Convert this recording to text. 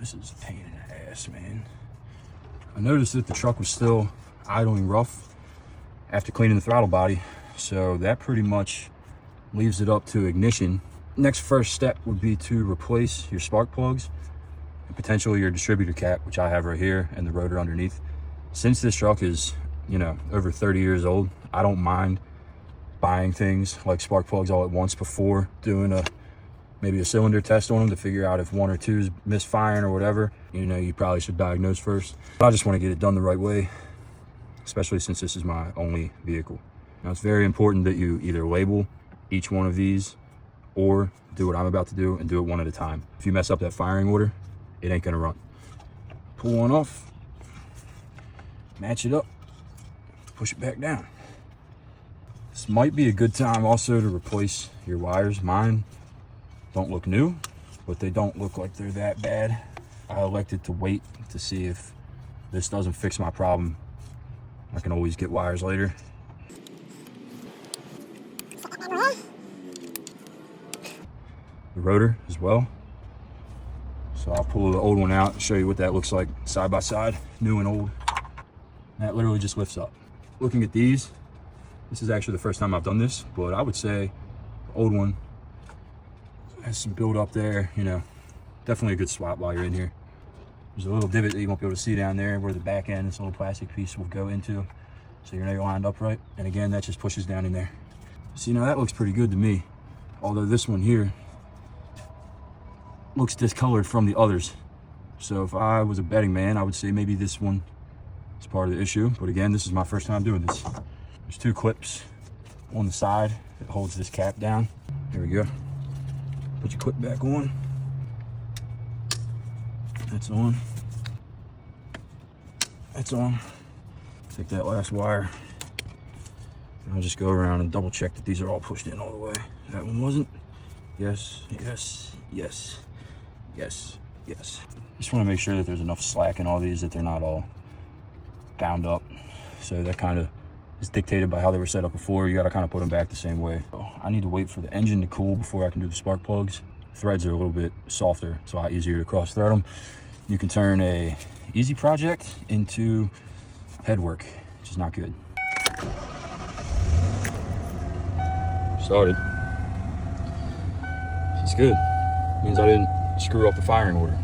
This is a pain in the ass, man. I noticed that the truck was still idling rough after cleaning the throttle body, so that pretty much leaves it up to ignition. Next first step would be to replace your spark plugs and potentially your distributor cap, which I have right here, and the rotor underneath. Since this truck is, you know, over 30 years old, I don't mind buying things like spark plugs all at once before doing maybe a cylinder test on them to figure out if one or two is misfiring or whatever. You know, you probably should diagnose first. But I just want to get it done the right way, especially since this is my only vehicle. Now, it's very important that you either label each one of these or do what I'm about to do and do it one at a time. If you mess up that firing order, it ain't gonna run. Pull one off, match it up, push it back down. This might be a good time also to replace your wires. Mine don't look new, but they don't look like they're that bad. I elected to wait to see if this doesn't fix my problem. I can always get wires later. The rotor as well. So I'll pull the old one out and show you what that looks like side by side, new and old. That literally just lifts up. Looking at these, this is actually the first time I've done this, but I would say the old one has some build up there, you know, definitely a good swap while you're in here. There's a little divot that you won't be able to see down there where the back end, this little plastic piece will go into, so you're lined up right. And again, that just pushes down in there. See, now that looks pretty good to me, although this one here looks discolored from the others. So if I was a betting man, I would say maybe this one is part of the issue. But again, this is my first time doing this. There's two clips on the side that holds this cap down. There we go. Put your clip back on. That's on. That's on. Take that last wire. And I'll just go around and double check that these are all pushed in all the way. That one wasn't. Yes, yes, yes, yes, yes. Just want to make sure that there's enough slack in all these, that they're not all bound up. So that kind of is dictated by how they were set up before. You got to kind of put them back the same way. So I need to wait for the engine to cool before I can do the spark plugs. Threads are a little bit softer, it's a lot easier to cross thread them. You can turn a easy project into head work, which is not good. Started. It's good. Means I didn't screw up the firing order.